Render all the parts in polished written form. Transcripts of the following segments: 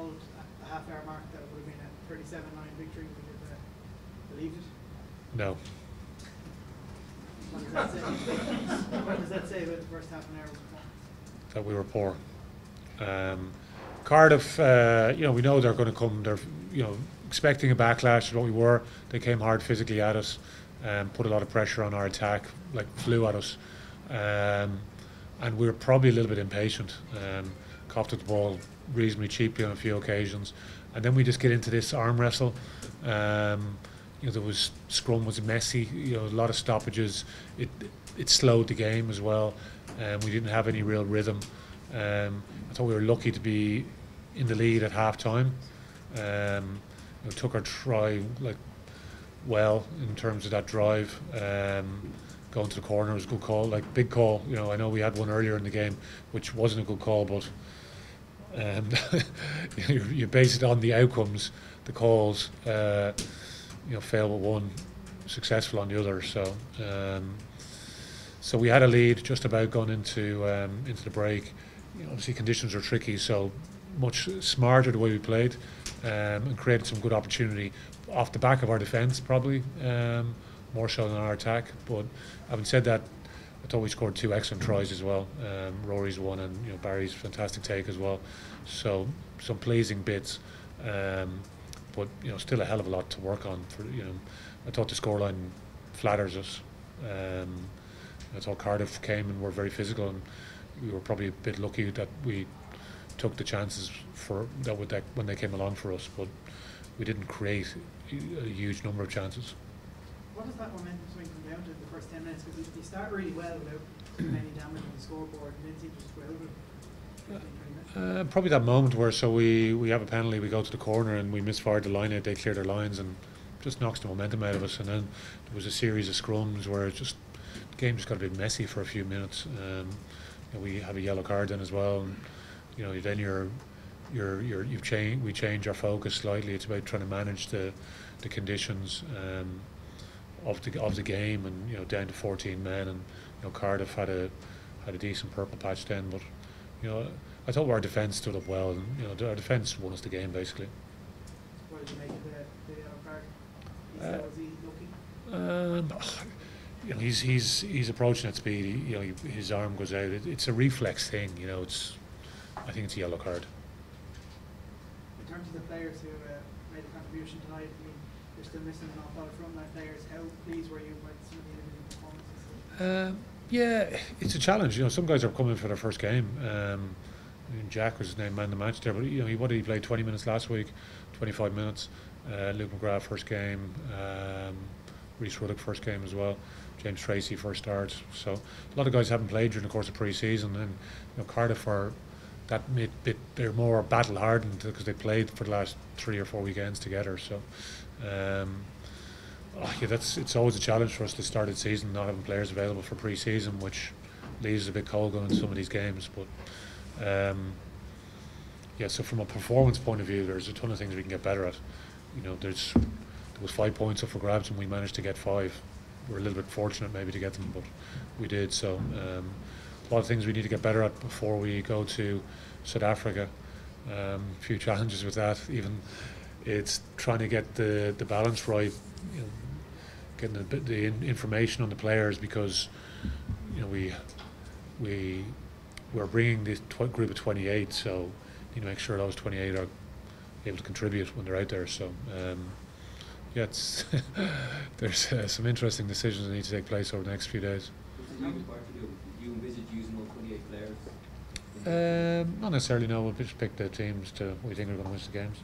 told at the half-hour mark that it would have been a 37-9 victory. Would you have believed it? No. What does that say? What does that say about the first half an hour of performance? That we were poor. Cardiff, we know they're going to come. They're, expecting a backlash is what we were. They came hard physically at us, put a lot of pressure on our attack, like flew at us, and we were probably a little bit impatient. Coughed at the ball reasonably cheaply on a few occasions, and then we just get into this arm wrestle. Scrum was messy. A lot of stoppages. It slowed the game as well. We didn't have any real rhythm. I thought we were lucky to be in the lead at half time. We took our try well in terms of that drive. Going to the corner was a good call, big call. I know we had one earlier in the game which wasn't a good call, but you base it on the outcomes, the calls. Fail with one, successful on the other. So we had a lead just about going into the break. Obviously conditions are tricky, so much smarter the way we played, and created some good opportunity off the back of our defence, probably more so than our attack. But having said that, I thought we scored 2 excellent tries as well. Rory's one, and Barry's fantastic take as well. So some pleasing bits, but still a hell of a lot to work on. I thought the scoreline flatters us. I thought Cardiff came and were very physical, and we were probably a bit lucky that we took the chances when they came along for us, but we didn't create a huge number of chances. What does that momentum swing come down to in the first 10 minutes? Because you start really well without any damage on the scoreboard, and then seem to just go over 15, 20 minutes. Probably that moment where we have a penalty, we go to the corner and we misfired the line out, they clear their lines and just knocks the momentum out of us, and then there was a series of scrums where the game just got a bit messy for a few minutes. We have a yellow card then as well, and then we change our focus slightly. It's about trying to manage the conditions of the game, and down to 14 men, and Cardiff had a decent purple patch then, but I thought our defence stood up well, and our defence won us the game basically. What did you make of the yellow card? Was he lucky? He's approaching at speed. His arm goes out. It's a reflex thing. I think it's a yellow card. In terms of the players who made a contribution tonight, you're still missing an awful lot of frontline players. How pleased were you with some of the individual performances? Yeah, it's a challenge. Some guys are coming for their first game. Jack was his name, man of the match there, but what did he play? 20 minutes last week, 25 minutes. Luke McGrath first game. Rhys Ruddock first game as well. James Tracy first start. So a lot of guys haven't played during the course of pre-season, and Cardiff are that bit. They're more battle hardened because they played for the last 3 or 4 weekends together. So it's always a challenge for us to start the season not having players available for pre-season, which leaves us a bit cold going into some of these games. But so from a performance point of view, there's a ton of things we can get better at. There was 5 points up for grabs and we managed to get 5. We're a little bit fortunate maybe to get them, but we did. So a lot of things we need to get better at before we go to South Africa. A few challenges with that. Even it's trying to get the balance right, getting the information on the players, because we're bringing this group of 28, so make sure those 28 are able to contribute when they're out there. So it's there's some interesting decisions that need to take place over the next few days. Do you envisage using all 28 players? Not necessarily, no. We'll just pick the teams we think are going to win the games.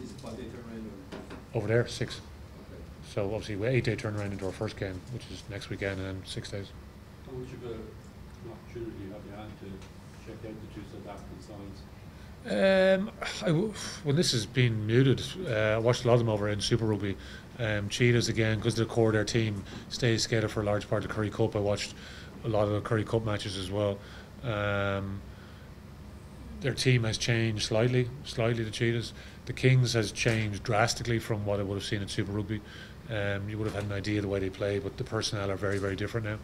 Is it 5-day turnaround? Over there, 6. Okay. So obviously we're 8-day turnaround into our first game, which is next weekend, and then 6 days. How much of an opportunity have you had to check out the 2 South African sides? When this has been muted, I watched a lot of them over in Super Rugby. Cheetahs, again, because the core of their team stays together for a large part of the Curry Cup. I watched a lot of the Curry Cup matches as well. Their team has changed slightly, the Cheetahs. The Kings has changed drastically from what I would have seen in Super Rugby. You would have had an idea of the way they play, but the personnel are very, very different now.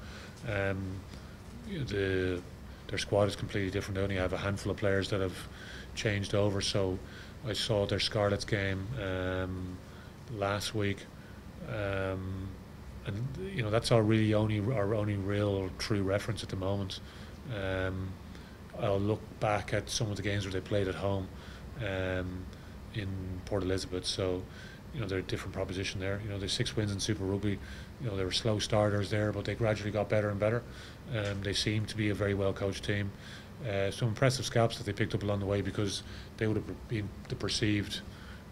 Their squad is completely different. They only have a handful of players that have changed over. So I saw their Scarlets game last week, and you know that's our only real true reference at the moment. I'll look back at some of the games where they played at home in Port Elizabeth. So you know they're a different proposition there. You know they're 6 wins in Super Rugby. You know they were slow starters there, but they gradually got better and better. They seem to be a very well coached team. Some impressive scalps that they picked up along the way, because they would have been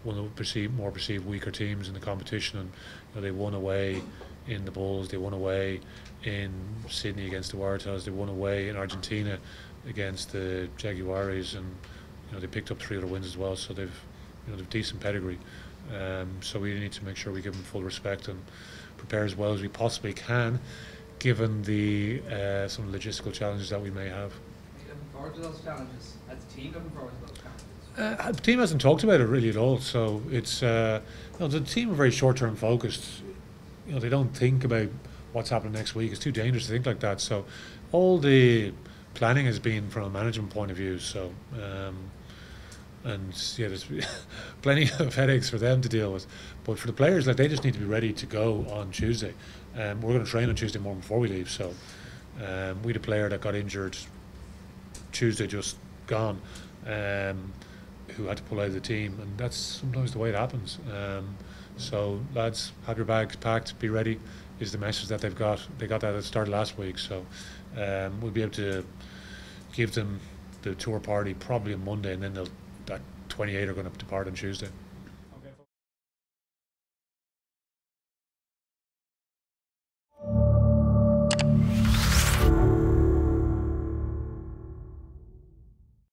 one of the more perceived weaker teams in the competition, and you know, they won away in the Bulls, they won away in Sydney against the Waratahs, they won away in Argentina against the Jaguares, and you know they picked up 3 other wins as well. So they've decent pedigree. So we need to make sure we give them full respect and prepare as well as we possibly can, given the some logistical challenges that we may have. Looking forward to those challenges. As a team, looking forward to those challenges. The team hasn't talked about it really at all. So it's you know, the team are very short-term focused. You know, they don't think about what's happening next week. It's too dangerous to think like that. So all the planning has been from a management point of view. So and yeah, there's plenty of headaches for them to deal with. But for the players, like, they just need to be ready to go on Tuesday. We're going to train on Tuesday morning before we leave. So we had a player that got injured Tuesday just gone, who had to pull out of the team, and that's sometimes the way it happens. So lads, have your bags packed, be ready, is the message that they've got. They got that at the start of last week, so we'll be able to give them the tour party probably on Monday, and then that 28 are going to depart on Tuesday.